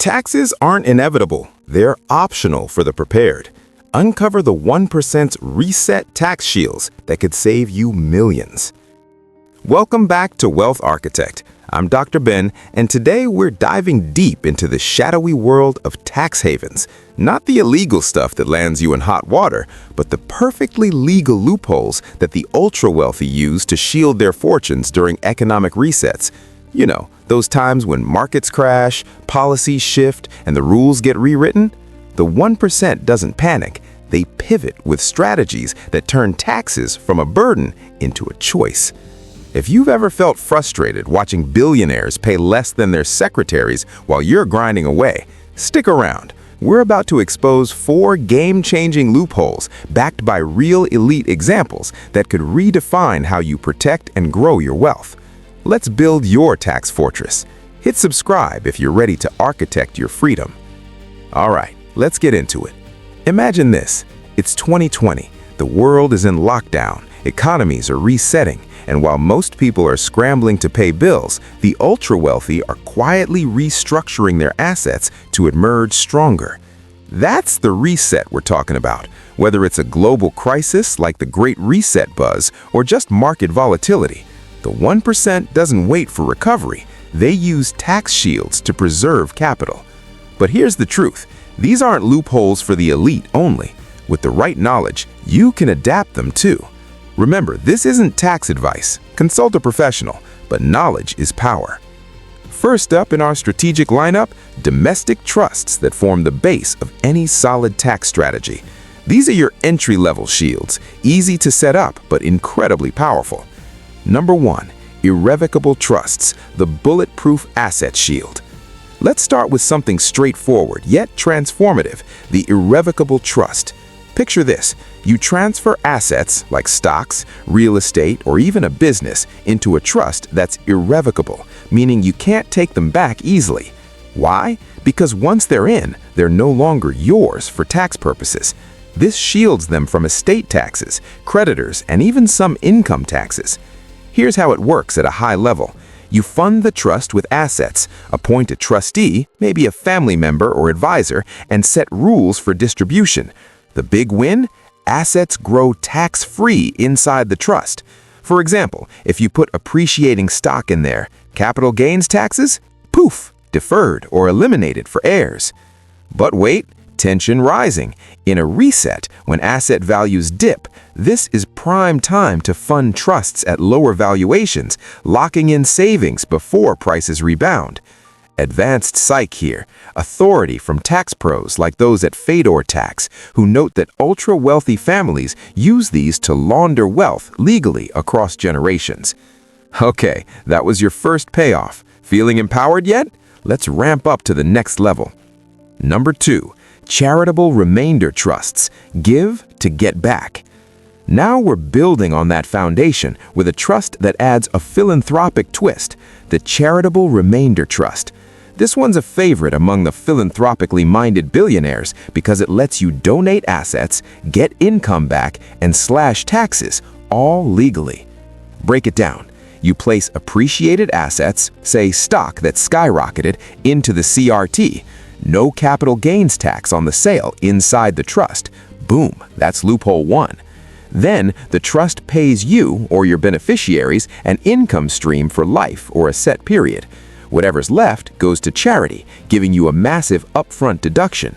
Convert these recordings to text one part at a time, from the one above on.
Taxes aren't inevitable, they're optional for the prepared. Uncover the 1% reset tax shields that could save you millions. Welcome back to Wealth Architect. I'm Dr. Ben, and today we're diving deep into the shadowy world of tax havens. Not the illegal stuff that lands you in hot water, but the perfectly legal loopholes that the ultra-wealthy use to shield their fortunes during economic resets. You know, those times when markets crash, policies shift, and the rules get rewritten. The 1% doesn't panic. They pivot with strategies that turn taxes from a burden into a choice. If you've ever felt frustrated watching billionaires pay less than their secretaries while you're grinding away, stick around. We're about to expose 4 game-changing loopholes backed by real elite examples that could redefine how you protect and grow your wealth. Let's build your tax fortress. Hit subscribe if you're ready to architect your freedom. All right, let's get into it. Imagine this. It's 2020. The world is in lockdown. Economies are resetting. And while most people are scrambling to pay bills, the ultra-wealthy are quietly restructuring their assets to emerge stronger. That's the reset we're talking about, whether it's a global crisis like the Great Reset buzz or just market volatility. The 1% doesn't wait for recovery. They use tax shields to preserve capital. But here's the truth. These aren't loopholes for the elite only. With the right knowledge, you can adapt them too. Remember, this isn't tax advice. Consult a professional, but knowledge is power. First up in our strategic lineup, domestic trusts that form the base of any solid tax strategy. These are your entry-level shields, easy to set up but incredibly powerful. Number 1, irrevocable trusts, the bulletproof asset shield. Let's start with something straightforward yet transformative, the irrevocable trust. Picture this. You transfer assets like stocks, real estate, or even a business into a trust that's irrevocable, meaning you can't take them back easily. Why? Because once they're in, they're no longer yours for tax purposes. This shields them from estate taxes, creditors, and even some income taxes. Here's how it works at a high level. You fund the trust with assets, appoint a trustee, maybe a family member or advisor, and set rules for distribution. The big win? Assets grow tax-free inside the trust. For example, if you put appreciating stock in there, capital gains taxes? Poof! Deferred or eliminated for heirs. But wait, tension rising. In a reset, when asset values dip, this is prime time to fund trusts at lower valuations, locking in savings before prices rebound. Advanced psych here, authority from tax pros like those at Fedor Tax, who note that ultra-wealthy families use these to launder wealth legally across generations. Okay, that was your first payoff. Feeling empowered yet? Let's ramp up to the next level. Number 2, charitable remainder trusts, give to get back. Now we're building on that foundation with a trust that adds a philanthropic twist, the charitable remainder trust. This one's a favorite among the philanthropically minded billionaires because it lets you donate assets, get income back, and slash taxes, all legally. Break it down. You place appreciated assets, say stock that skyrocketed, into the CRT. No capital gains tax on the sale inside the trust. Boom, that's loophole 1. Then, the trust pays you or your beneficiaries an income stream for life or a set period. Whatever's left goes to charity, giving you a massive upfront deduction.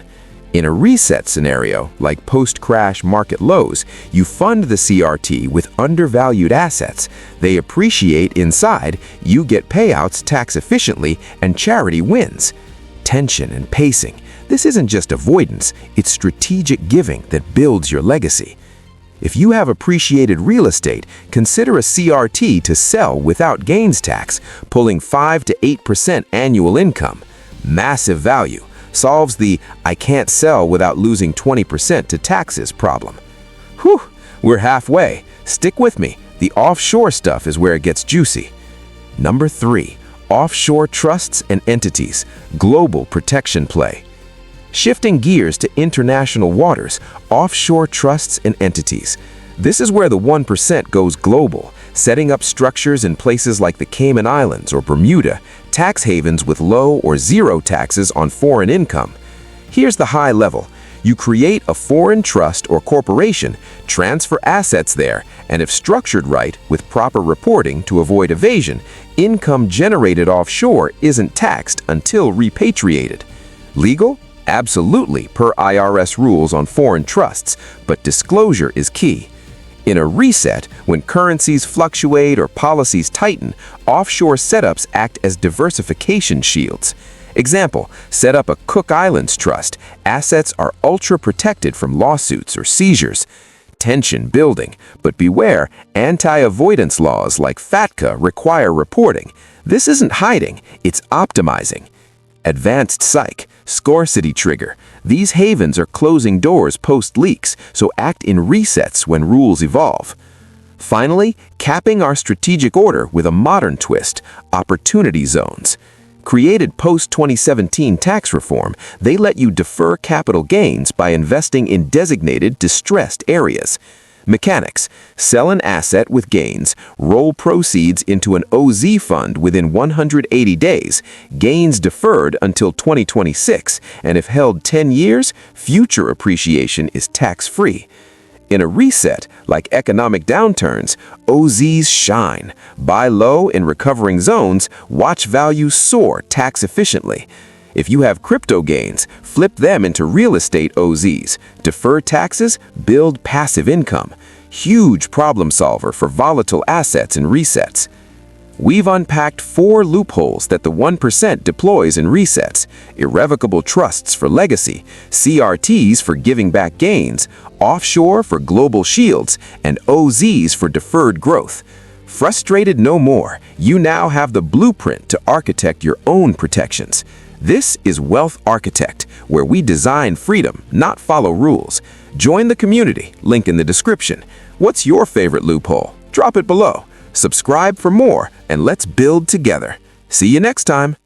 In a reset scenario, like post-crash market lows, you fund the CRT with undervalued assets. They appreciate inside, you get payouts tax efficiently, and charity wins. Tension and pacing. This isn't just avoidance, it's strategic giving that builds your legacy. If you have appreciated real estate, consider a CRT to sell without gains tax, pulling 5 to 8% annual income. Massive value. Solves the I can't sell without losing 20% to taxes problem. Whew, we're halfway. Stick with me. The offshore stuff is where it gets juicy. Number 3, offshore trusts and entities, global protection play. Shifting gears to international waters, offshore trusts and entities. This is where the 1% goes global, setting up structures in places like the Cayman Islands or Bermuda, tax havens with low or zero taxes on foreign income. Here's the high level. You create a foreign trust or corporation, transfer assets there, and if structured right with proper reporting to avoid evasion, income generated offshore isn't taxed until repatriated. Legal? Absolutely, per IRS rules on foreign trusts, but disclosure is key. In a reset, when currencies fluctuate or policies tighten, offshore setups act as diversification shields. Example, set up a Cook Islands trust. Assets are ultra-protected from lawsuits or seizures. Tension building, but beware, anti-avoidance laws like FATCA require reporting. This isn't hiding, it's optimizing. Advanced Psych, scarcity trigger. These havens are closing doors post-leaks, so act in resets when rules evolve. Finally, capping our strategic order with a modern twist, opportunity zones. Created post-2017 tax reform, they let you defer capital gains by investing in designated distressed areas. Mechanics: sell an asset with gains, roll proceeds into an OZ fund within 180 days, gains deferred until 2026, and if held 10 years, future appreciation is tax-free. In a reset, like economic downturns, OZs shine. Buy low in recovering zones, watch values soar tax efficiently. If you have crypto gains, flip them into real estate OZs. Defer taxes, build passive income. Huge problem solver for volatile assets and resets. We've unpacked 4 loopholes that the 1% deploys in resets: irrevocable trusts for legacy, CRTs for giving back gains, offshore for global shields, and OZs for deferred growth. Frustrated no more. You now have the blueprint to architect your own protections. This is Wealth Architect, where we design freedom, not follow rules. Join the community, link in the description. What's your favorite loophole? Drop it below. Subscribe for more, and let's build together. See you next time.